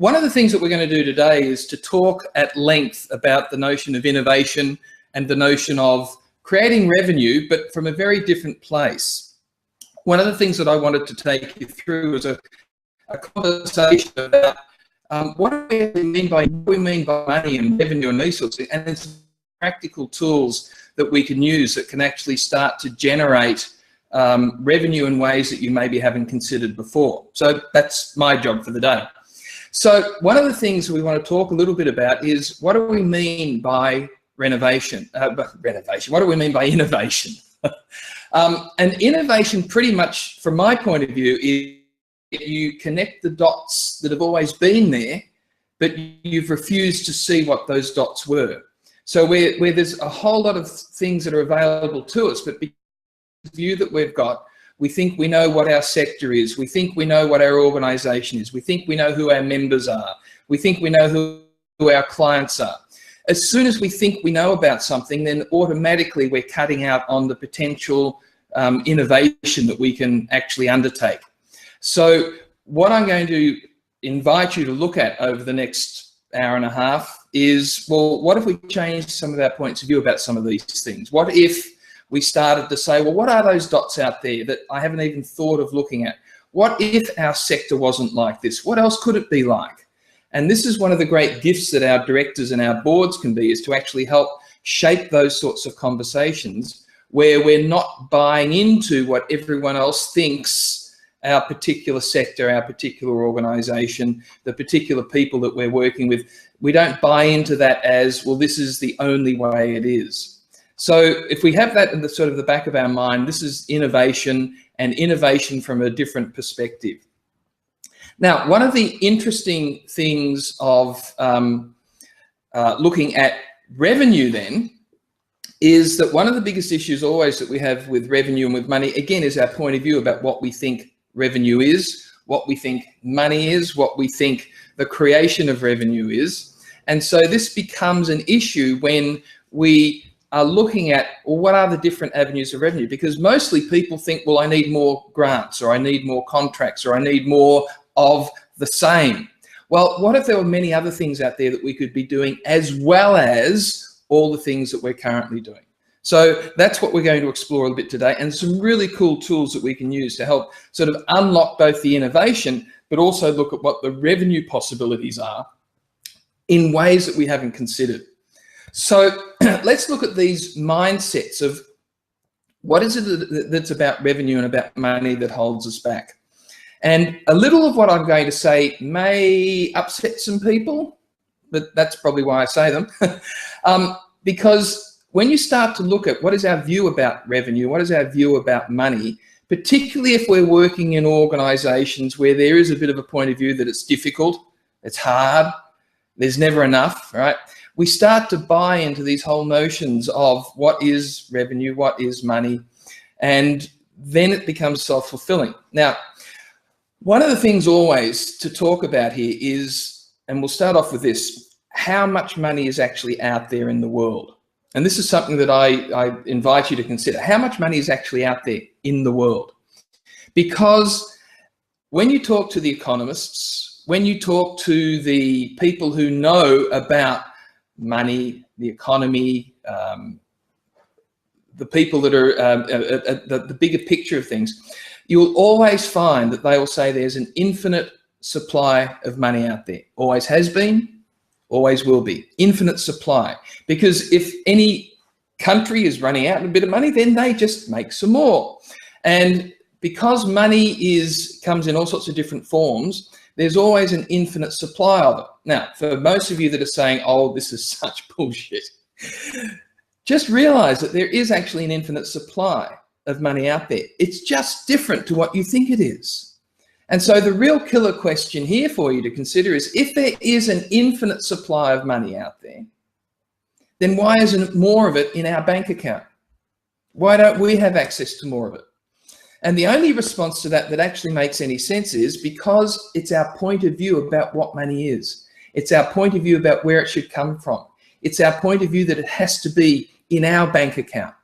one of the things that we're going to do today is to talk at length about the notion of innovation and the notion of creating revenue, but from a very different place. One of the things that I wanted to take you through was a conversation about what do we mean by money and revenue and these sorts of things, and then some practical tools that we can use that can actually start to generate revenue in ways that you maybe haven't considered before. So that's my job for the day. So one of the things we want to talk a little bit about is, what do we mean by renovation? What do we mean by innovation? And innovation, pretty much from my point of view, is you connect the dots that have always been there, but you've refused to see what those dots were. So where there's a whole lot of things that are available to us, but because of the view that we've got, we think we know what our sector is, we think we know what our organisation is, we think we know who our members are, we think we know who our clients are. As soon as we think we know about something, then automatically we're cutting out on the potential innovation that we can actually undertake. So what I'm going to invite you to look at over the next hour and a half is, well, what if we changed some of our points of view about some of these things? What if we started to say, well, what are those dots out there that I haven't even thought of looking at? What if our sector wasn't like this? What else could it be like? And this is one of the great gifts that our directors and our boards can be, is to actually help shape those sorts of conversations where we're not buying into what everyone else thinks our particular sector, our particular organisation, the particular people that we're working with. We don't buy into that as, well, this is the only way it is. So if we have that in the sort of the back of our mind, this is innovation, and innovation from a different perspective. Now, one of the interesting things of looking at revenue then is that one of the biggest issues always that we have with revenue and with money, again, is our point of view about what we think revenue is, what we think money is, what we think the creation of revenue is. And so this becomes an issue when we are looking at, well, what are the different avenues of revenue? Because mostly people think, well, I need more grants, or I need more contracts, or I need more of the same. Well, what if there were many other things out there that we could be doing, as well as all the things that we're currently doing? So that's what we're going to explore a little bit today, and some really cool tools that we can use to help sort of unlock both the innovation, but also look at what the revenue possibilities are in ways that we haven't considered. So let's look at these mindsets of what is it that's about revenue and about money that holds us back. And a little of what I'm going to say may upset some people, but that's probably why I say them. Because when you start to look at what is our view about revenue, what is our view about money, particularly if we're working in organisations where there is a bit of a point of view that it's difficult, it's hard, there's never enough, right? We start to buy into these whole notions of what is revenue, what is money, and then it becomes self-fulfilling. Now, one of the things always to talk about here is, and we'll start off with this, how much money is actually out there in the world. And this is something that I invite you to consider. How much money is actually out there in the world? Because when you talk to the economists, when you talk to the people who know about money, the economy, the people that are the bigger picture of things, you'll always find that they will say there's an infinite supply of money out there. Always has been, always will be. Infinite supply. Because if any country is running out of a bit of money, then they just make some more. And because money comes in all sorts of different forms, there's always an infinite supply of it. Now, for most of you that are saying, oh, this is such bullshit, just realize that there is actually an infinite supply of money out there. It's just different to what you think it is. And so the real killer question here for you to consider is, if there is an infinite supply of money out there, then why isn't more of it in our bank account? Why don't we have access to more of it? And the only response to that that actually makes any sense is because it's our point of view about what money is. It's our point of view about where it should come from. It's our point of view that it has to be in our bank account.